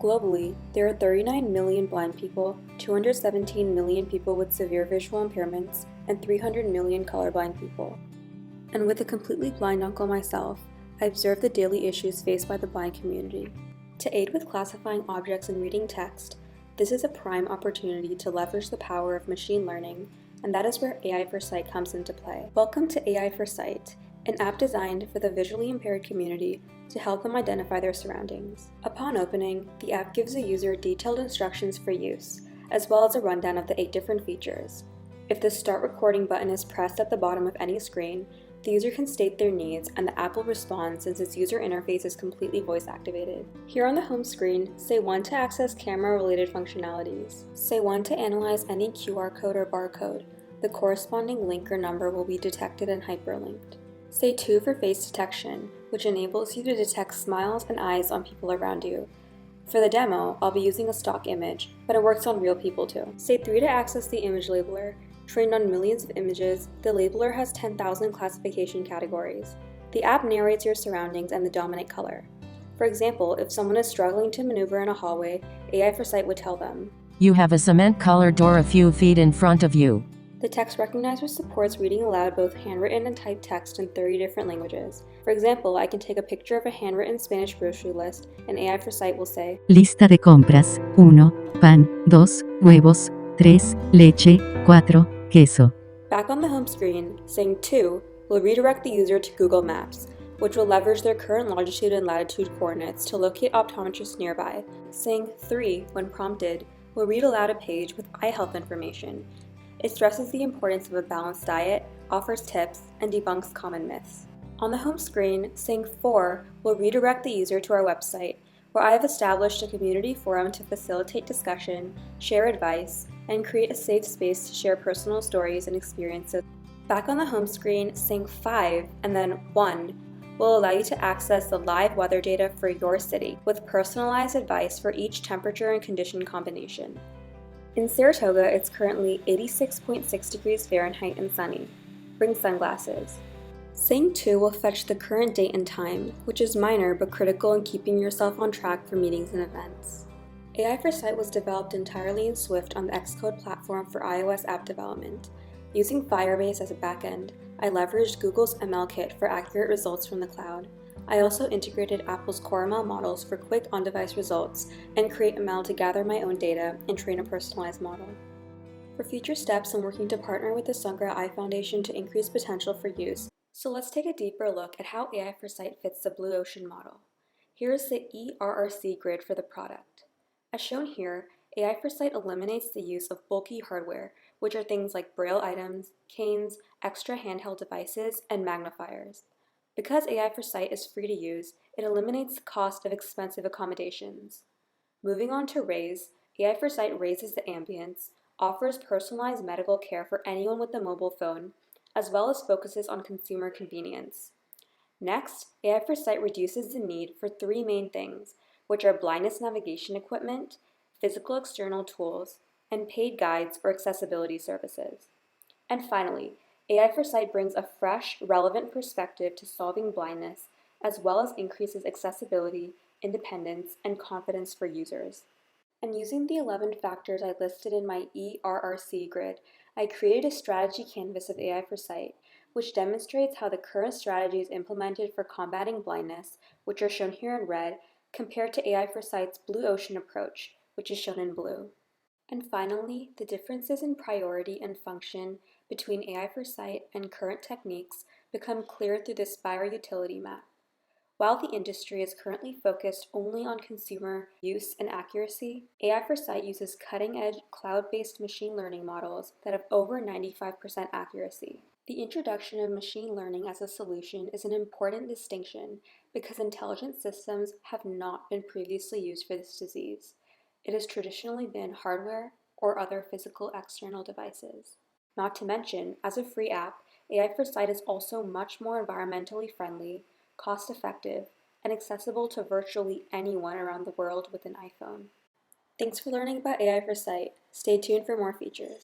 Globally, there are 39 million blind people, 217 million people with severe visual impairments, and 300 million colorblind people. And with a completely blind uncle myself, I observe the daily issues faced by the blind community. To aid with classifying objects and reading text, this is a prime opportunity to leverage the power of machine learning, and that is where AI4Sight comes into play. Welcome to AI4Sight, an app designed for the visually impaired community to help them identify their surroundings. Upon opening, the app gives the user detailed instructions for use, as well as a rundown of the 8 different features. If the Start Recording button is pressed at the bottom of any screen, the user can state their needs and the app will respond since its user interface is completely voice activated. Here on the home screen, say 1 to access camera-related functionalities. Say 1 to analyze any QR code or barcode. The corresponding link or number will be detected and hyperlinked. Say 2 for face detection, which enables you to detect smiles and eyes on people around you. For the demo, I'll be using a stock image, but it works on real people too. Say 3 to access the image labeler. Trained on millions of images, the labeler has 10,000 classification categories. The app narrates your surroundings and the dominant color. For example, if someone is struggling to maneuver in a hallway, AI4Sight would tell them, "You have a cement-colored door a few feet in front of you." The text recognizer supports reading aloud both handwritten and typed text in 30 different languages. For example, I can take a picture of a handwritten Spanish grocery list, and AI4Sight will say, Lista de compras, 1, pan, 2, huevos, 3, leche, 4, queso. Back on the home screen, saying 2 will redirect the user to Google Maps, which will leverage their current longitude and latitude coordinates to locate optometrists nearby. Saying 3, when prompted, will read aloud a page with eye health information. It stresses the importance of a balanced diet, offers tips, and debunks common myths. On the home screen, saying 4 will redirect the user to our website, where I have established a community forum to facilitate discussion, share advice, and create a safe space to share personal stories and experiences. Back on the home screen, saying 5 and then 1 will allow you to access the live weather data for your city, with personalized advice for each temperature and condition combination. In Saratoga, it's currently 86.6 degrees Fahrenheit and sunny. Bring sunglasses. Saying 2 will fetch the current date and time, which is minor but critical in keeping yourself on track for meetings and events. AI4Sight was developed entirely in Swift on the Xcode platform for iOS app development. Using Firebase as a backend, I leveraged Google's ML Kit for accurate results from the cloud. I also integrated Apple's Core ML models for quick on-device results and Create ML to gather my own data and train a personalized model. For future steps, I'm working to partner with the Sungra Eye Foundation to increase potential for use. So let's take a deeper look at how AI4Sight fits the Blue Ocean model. Here is the ERRC grid for the product. As shown here, AI4Sight eliminates the use of bulky hardware, which are things like braille items, canes, extra handheld devices, and magnifiers. Because AI4Sight is free to use, it eliminates the cost of expensive accommodations. Moving on to Raise, AI4Sight raises the ambience, offers personalized medical care for anyone with a mobile phone, as well as focuses on consumer convenience. Next, AI4Sight reduces the need for 3 main things, which are blindness navigation equipment, physical external tools, and paid guides or accessibility services. And finally, AI4Sight brings a fresh, relevant perspective to solving blindness, as well as increases accessibility, independence, and confidence for users. And using the 11 factors I listed in my ERRC grid, I created a strategy canvas of AI4Sight, which demonstrates how the current strategies implemented for combating blindness, which are shown here in red, compared to AI4Sight's Blue Ocean approach, which is shown in blue. And finally, the differences in priority and function between AI4Sight and current techniques become clear through the Spire utility map. While the industry is currently focused only on consumer use and accuracy, AI4Sight uses cutting-edge cloud-based machine learning models that have over 95% accuracy. The introduction of machine learning as a solution is an important distinction because intelligent systems have not been previously used for this disease. It has traditionally been hardware or other physical external devices. Not to mention, as a free app, AI4Sight is also much more environmentally friendly, cost-effective, and accessible to virtually anyone around the world with an iPhone. Thanks for learning about AI4Sight. Stay tuned for more features.